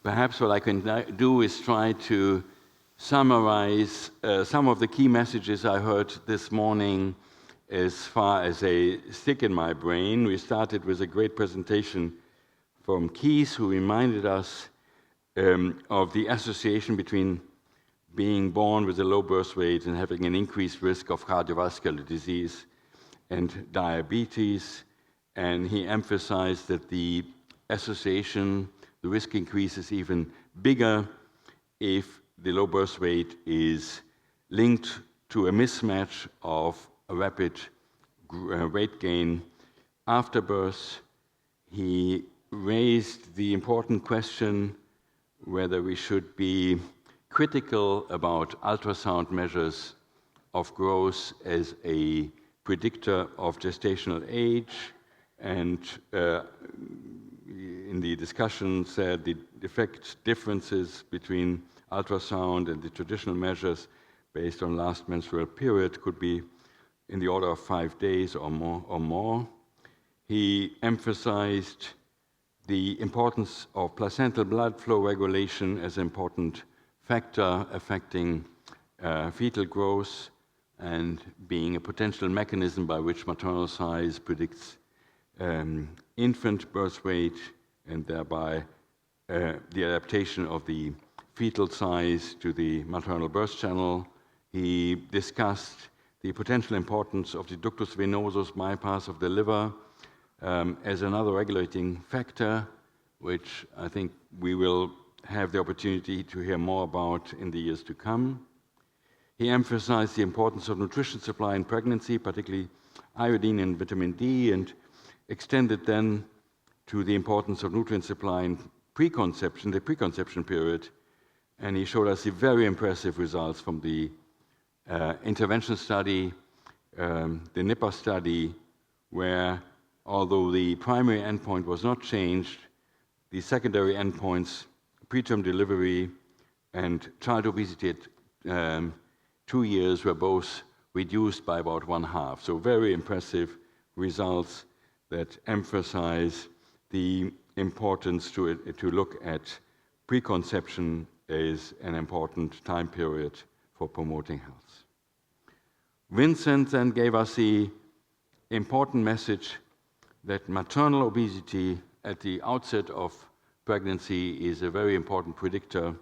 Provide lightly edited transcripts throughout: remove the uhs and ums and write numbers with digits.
Perhaps what I can do is try to summarize some of the key messages I heard this morning as far as they stick in my brain. We started with a great presentation from Keith, who reminded us of the association between being born with a low birth weight and having an increased risk of cardiovascular disease and diabetes. And he emphasized that the association, the risk increase is even bigger if the low birth weight is linked to a mismatch of a rapid weight gain after birth. He raised the important question whether we should be critical about ultrasound measures of growth as a predictor of gestational age, and in the discussion said the effect differences between ultrasound and the traditional measures based on last menstrual period could be in the order of 5 days or more. He emphasized the importance of placental blood flow regulation as an important factor affecting fetal growth and being a potential mechanism by which maternal size predicts infant birth weight and thereby the adaptation of the fetal size to the maternal birth channel. He discussed the potential importance of the ductus venosus bypass of the liver as another regulating factor, which I think we will have the opportunity to hear more about in the years to come. He emphasized the importance of nutrition supply in pregnancy, particularly iodine and vitamin D, and extended then to the importance of nutrient supply in preconception, the preconception period. And he showed us the very impressive results from the intervention study, the NIPA study, where although the primary endpoint was not changed, the secondary endpoints, preterm delivery and child obesity at 2 years, were both reduced by about 1/2. So very impressive results that emphasize the importance to look at preconception as an important time period for promoting health. Vincent then gave us the important message that maternal obesity at the outset of pregnancy is a very important predictor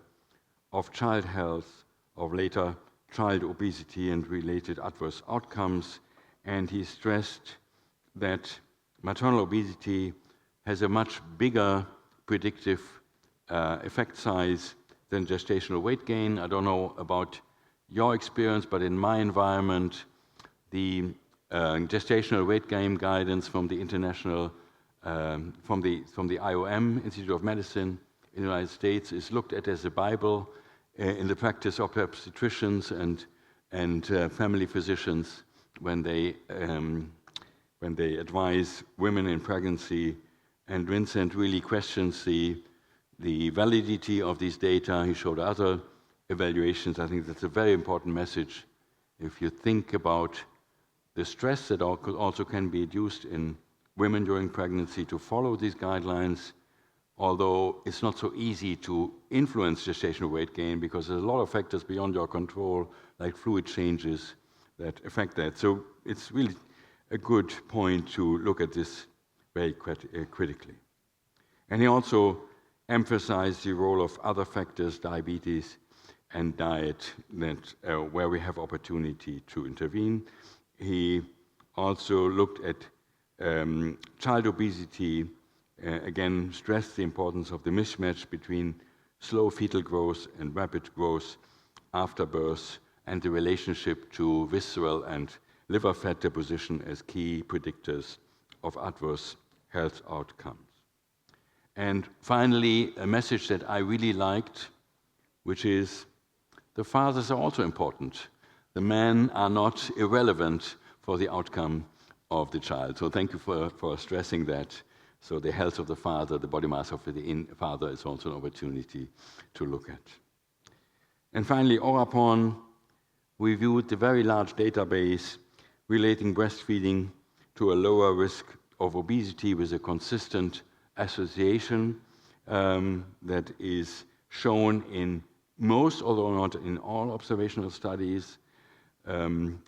of child health, of later child obesity and related adverse outcomes. And he stressed that maternal obesity has a much bigger predictive effect size than gestational weight gain. I don't know about your experience, but in my environment, the gestational weight gain guidance from the international, from the IOM, Institute of Medicine in the United States, is looked at as a Bible in the practice of obstetricians and family physicians when they advise women in pregnancy. And Vincent really questions the validity of these data. He showed other evaluations. I think that's a very important message if you think about the stress that also can be induced in women during pregnancy to follow these guidelines, although it's not so easy to influence gestational weight gain because there's a lot of factors beyond your control, like fluid changes, that affect that. So it's really a good point to look at this very critically. And he also emphasized the role of other factors, diabetes and diet, that where we have opportunity to intervene. He also looked at child obesity, again stressed the importance of the mismatch between slow fetal growth and rapid growth after birth, and the relationship to visceral and liver fat deposition as key predictors of adverse health outcomes. And finally, a message that I really liked, which is the fathers are also important. The men are not irrelevant for the outcome of the child. So thank you for stressing that. So the health of the father, the body mass of the father is also an opportunity to look at. And finally, Orapon reviewed the very large database relating breastfeeding to a lower risk of obesity with a consistent association. that is shown in most, although not in all, observational studies.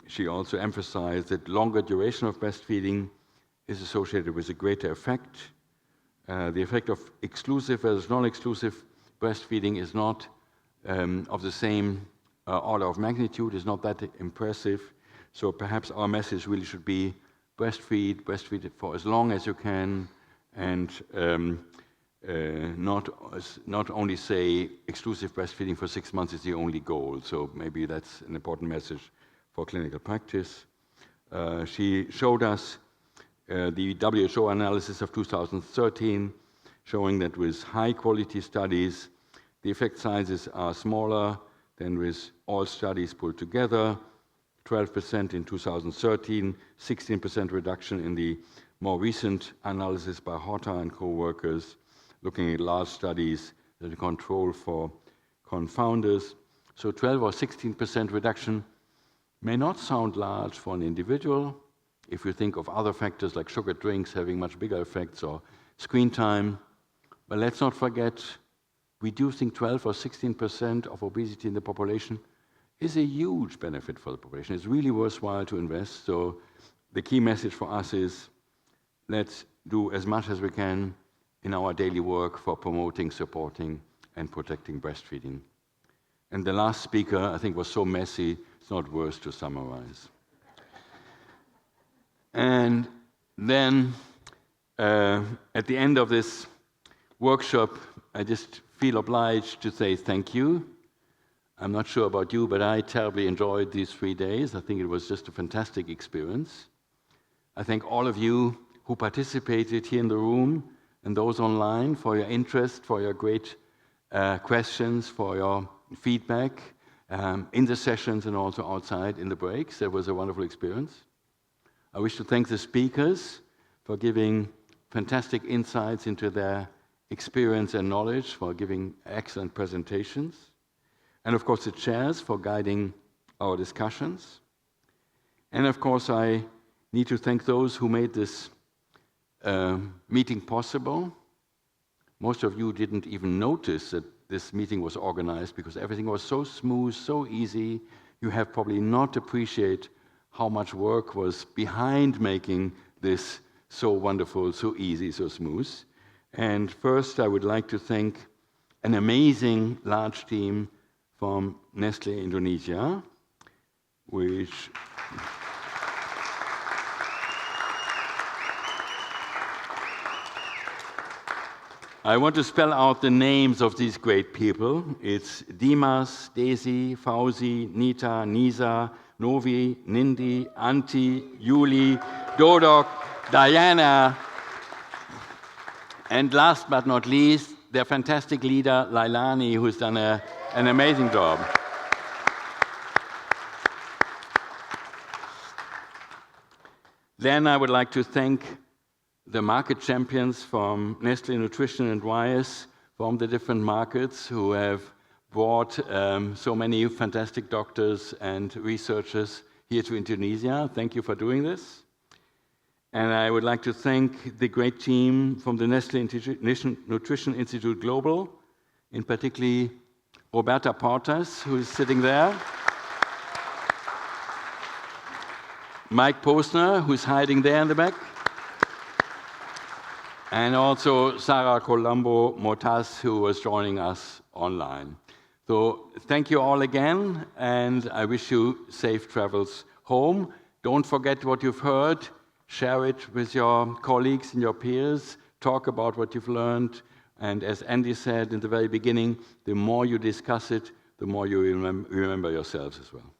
She also emphasized that longer duration of breastfeeding is associated with a greater effect. The effect of exclusive versus non-exclusive breastfeeding is not of the same order of magnitude, is not that impressive. So perhaps our message really should be breastfeed for as long as you can, and not only say exclusive breastfeeding for 6 months is the only goal. So maybe that's an important message for clinical practice. She showed us the WHO analysis of 2013, showing that with high-quality studies, the effect sizes are smaller than with all studies pulled together. 12% in 2013, 16% reduction in the more recent analysis by Horta and co-workers, looking at large studies that are control for confounders. So 12 or 16% reduction may not sound large for an individual. If you think of other factors like sugar drinks having much bigger effects or screen time, but let's not forget, reducing 12 or 16% of obesity in the population is a huge benefit for the population. It's really worthwhile to invest. So the key message for us is, let's do as much as we can in our daily work for promoting, supporting, and protecting breastfeeding. And the last speaker, I think, was so messy, it's not worth to summarize. And then at the end of this workshop, I just feel obliged to say thank you. I'm not sure about you, but I terribly enjoyed these 3 days. I think it was just a fantastic experience. I thank all of you who participated here in the room and those online for your interest, for your great questions, for your feedback in the sessions and also outside in the breaks. It was a wonderful experience. I wish to thank the speakers for giving fantastic insights into their experience and knowledge, for giving excellent presentations. And of course the chairs for guiding our discussions. And of course I need to thank those who made this meeting possible. Most of you didn't even notice that this meeting was organized because everything was so smooth, so easy. You have probably not appreciated how much work was behind making this so wonderful, so easy, so smooth. And first I would like to thank an amazing large team from Nestlé Indonesia, which I want to spell out the names of these great people. It's Dimas, Daisy, Fauzi, Nita, Nisa, Novi, Nindi, Antti, Yuli, Dodok, Diana, and last but not least, their fantastic leader, Lailani, who's done an amazing job. Then I would like to thank the market champions from Nestlé Nutrition and Wyeth from the different markets who have brought so many fantastic doctors and researchers here to Indonesia. Thank you for doing this. And I would like to thank the great team from the Nestlé Nutrition Institute Global, in particularly Roberta Portas, who is sitting there, Mike Posner, who's hiding there in the back, and also Sarah Colombo Motas, who was joining us online. So thank you all again, and I wish you safe travels home. Don't forget what you've heard. Share it with your colleagues and your peers. Talk about what you've learned. And as Andy said in the very beginning, the more you discuss it, the more you remember yourselves as well.